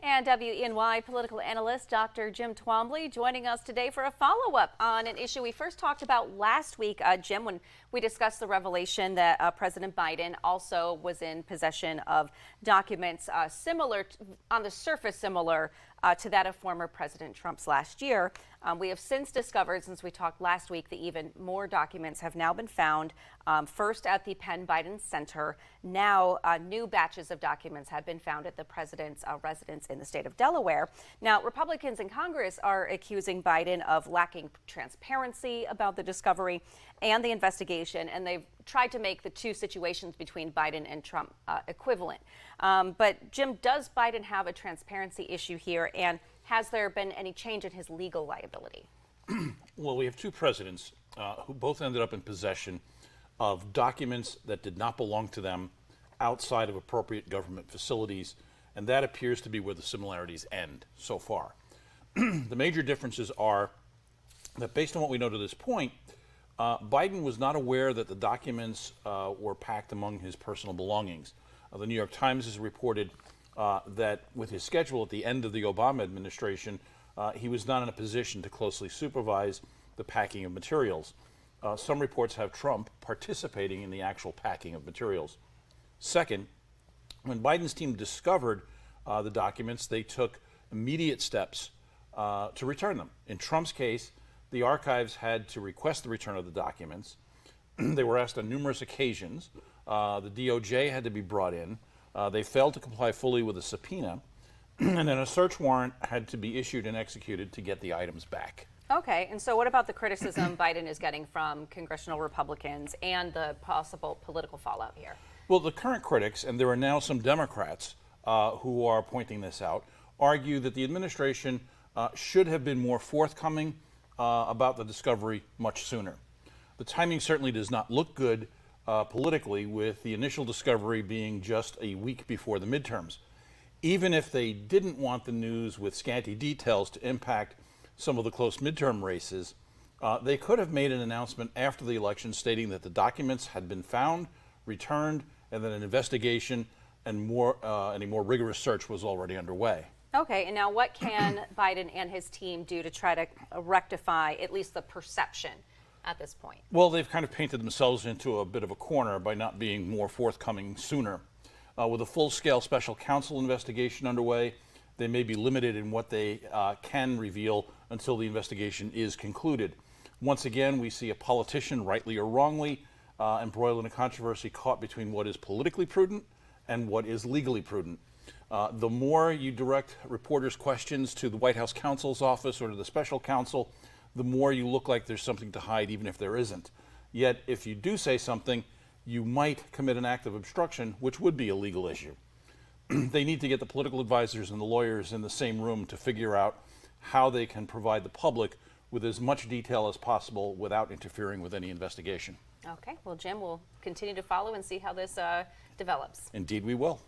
And WENY Political Analyst Dr. Jim Twombly joining us today for a follow-up on an issue we first talked about last week, Jim, when we discussed the revelation that President Biden also was in possession of documents similar, on the surface similar to that of former President Trump's last year. We have since discovered, since we talked last week, that even more documents have now been found, first at the Penn Biden Center. Now, new batches of documents have been found at the president's residence in the state of Delaware. Now, Republicans in Congress are accusing Biden of lacking transparency about the discovery and the investigation, and they've tried to make the two situations between Biden and Trump equivalent. But Jim, does Biden have a transparency issue here, and has there been any change in his legal liability? Well, we have two presidents who both ended up in possession of documents that did not belong to them outside of appropriate government facilities, and that appears to be where the similarities end so far. The major differences are that, based on what we know to this point, Biden was not aware that the documents were packed among his personal belongings. The New York Times has reported that with his schedule at the end of the Obama administration, he was not in a position to closely supervise the packing of materials. Some reports have Trump participating in the actual packing of materials. Second, when Biden's team discovered the documents, they took immediate steps to return them. In Trump's case, the archives had to request the return of the documents. They were asked on numerous occasions. The DOJ had to be brought in. They failed to comply fully with a subpoena, and then a search warrant had to be issued and executed to get the items back. Okay, and so what about the criticism Biden is getting from congressional Republicans and the possible political fallout here? Well, the current critics, and there are now some Democrats who are pointing this out, argue that the administration should have been more forthcoming about the discovery much sooner. The timing certainly does not look good politically, with the initial discovery being just a week before the midterms. Even if they didn't want the news with scanty details to impact some of the close midterm races, they could have made an announcement after the election stating that the documents had been found, returned, and that an investigation and any more rigorous search was already underway. Okay, and now what can Biden and his team do to try to rectify at least the perception at this point? Well, they've kind of painted themselves into a bit of a corner by not being more forthcoming sooner. With a full-scale special counsel investigation underway, they may be limited in what they can reveal until the investigation is concluded. Once again, we see a politician, rightly or wrongly, embroiled in a controversy caught between what is politically prudent and what is legally prudent. The more you direct reporters' questions to the White House counsel's office or to the special counsel, the more you look like there's something to hide, even if there isn't. Yet, if you do say something, you might commit an act of obstruction, which would be a legal issue. They need to get the political advisors and the lawyers in the same room to figure out how they can provide the public with as much detail as possible without interfering with any investigation. Okay, well, Jim, we'll continue to follow and see how this develops. Indeed, we will.